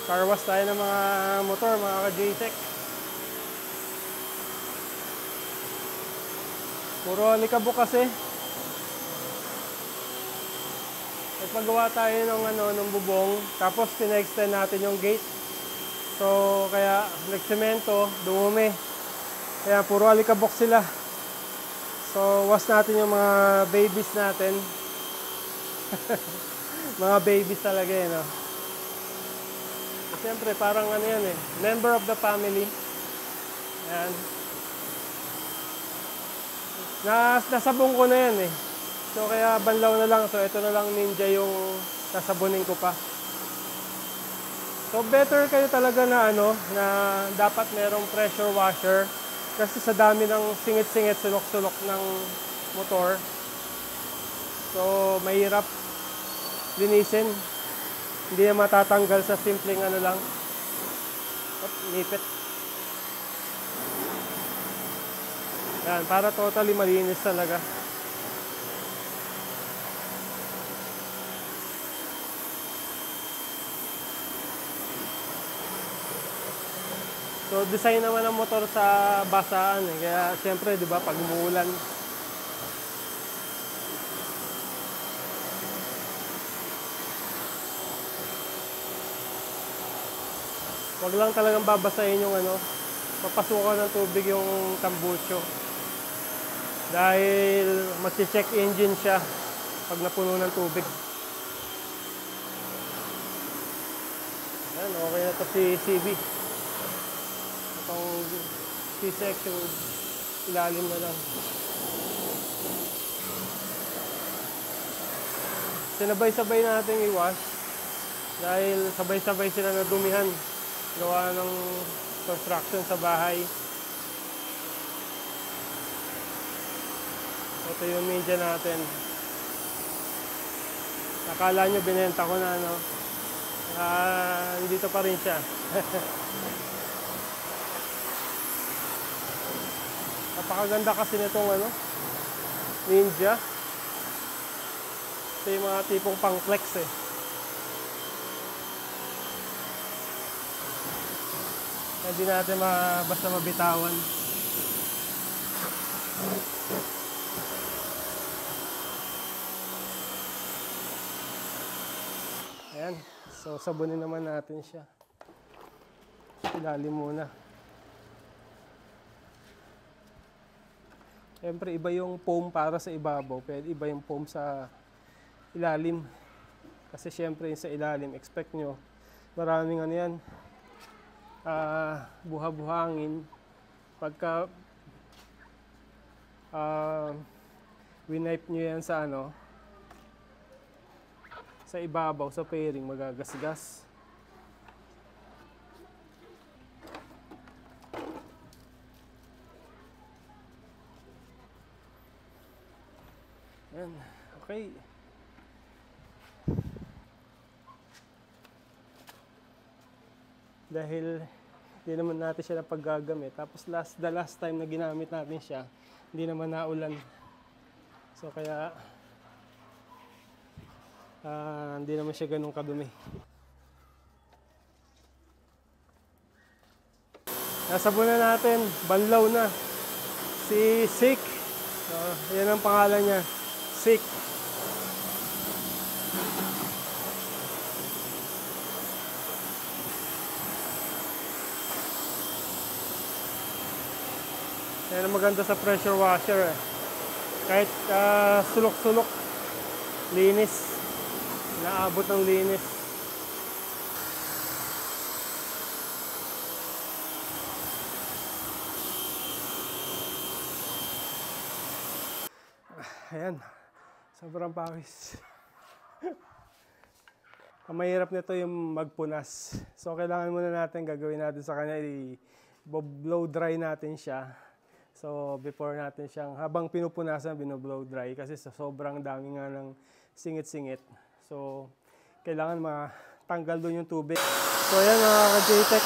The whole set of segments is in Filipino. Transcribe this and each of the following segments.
Car wash tayo ng mga motor, mga ka-JTech. Puro alikabok kasi. Nagpagawa tayo ng bubong, tapos pina-extend natin yung gate. So, kaya nagsemento, dumumi. Kaya puro alikabok sila. So, wash natin yung mga babies natin. Mga babies talaga no? Siyempre, parang ano yan member of the family. Ayan. Nasabong ko na yan So, kaya banlaw na lang. So, ito na lang Ninja yung nasabunin ko pa. So, better kayo talaga na na dapat merong pressure washer. Kasi sa dami ng singit-singit, sulok-sulok ng motor. So, mahirap linisin. Hindi na matatanggal sa simpleng lang. Nipit. Yan, para totally malinis talaga. So, design naman ng motor sa basaan Kaya, siyempre, di ba, pag umuulan, wag lang talagang babasahin yung papasukan ng tubig yung tambucho. Dahil magche-check engine siya pag napuno ng tubig. Ayan, okay na to si CB. Itong C-section, ilalim na lang. Sinabay-sabay natin i-wash dahil sabay-sabay sila nadumihan. Gawa ng construction sa bahay. Ito yung media natin. Akala nyo binenta ko na dito pa rin siya. Napakaganda kasi nitong Ninja. Ito yung mga tipong pang flex Hindi natin basta mabitawan. Ayan. So, sabunin naman natin siya. Ilalim muna. Siyempre, iba yung foam para sa ibabaw. Pero iba yung foam sa ilalim. Kasi siyempre, sa ilalim, expect nyo, maraming yan. Buha-buhangin. Pagka winipe nyo yan sa sa ibabaw, sa fairing, magagasgas. Yan. Okay. Dahil hindi naman natin siya napaggagamit. Tapos the last time na ginamit natin siya, hindi naman naulan. So kaya hindi naman siya ganun kadumi. Nasabunan natin, banlaw na. Si Sik. Yan ang pangalan niya. Sik. Yan ang maganda sa pressure washer Kahit sulok-sulok, linis. Naabot ng linis. Ayan. Sobrang pawis. Ang mahirap nito yung magpunas. So, kailangan muna natin, gagawin natin sa kanya, i-blow dry natin siya. So, before natin siyang, habang pinupunasan, binoblow dry. Kasi sobrang dami nga ng singit-singit. So, kailangan matanggal doon yung tubig. So, ayan mga ka-JTech,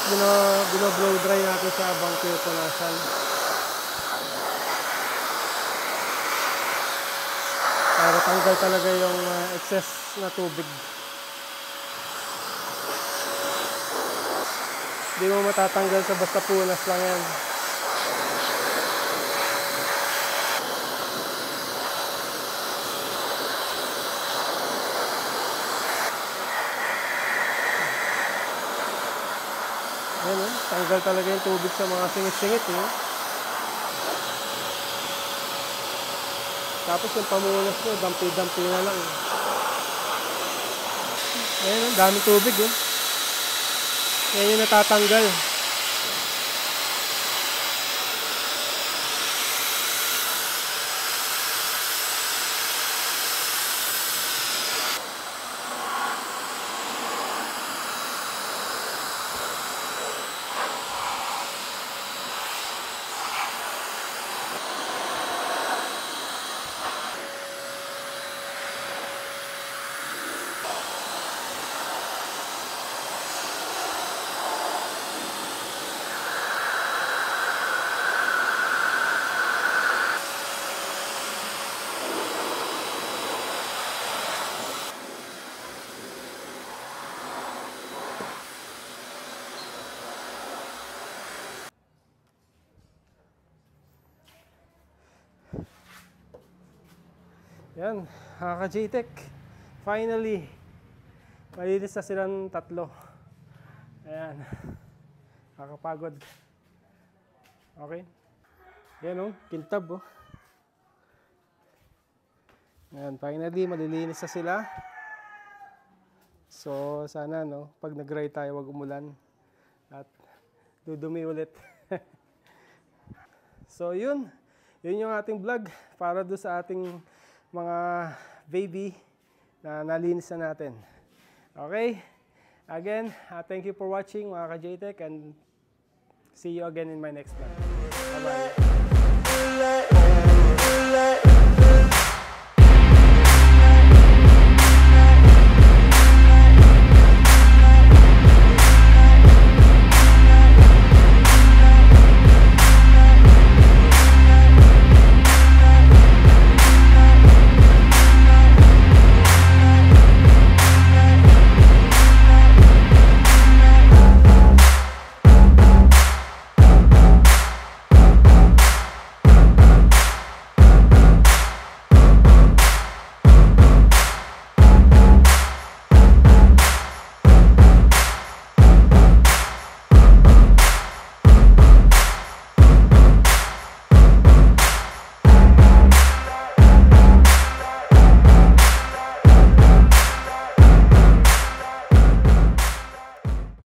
binoblow dry natin siya habang pinupunasan. Para tanggal talaga yung excess na tubig. Hindi mo matatanggal sa basta punas lang yan. Ayan, tanggal talaga yung tubig sa mga singit-singit. Tapos yung pamunas mo, dampi-dampi na lang. Ayan, daming tubig. Yan yung natatanggal. Yan, kaka-JTech. Finally, malinis na silang tatlo. Ayan, kakapagod. Okay. Yan kintab Ayan, finally, malilinis na sila. So, sana pag nag-ride tayo, wag umulan. At dudumi ulit. So, yun yung ating vlog para doon sa ating mga baby na nalinis na natin. Okay? Again, thank you for watching mga ka-JTech, and see you again in my next vlog. Bye-bye.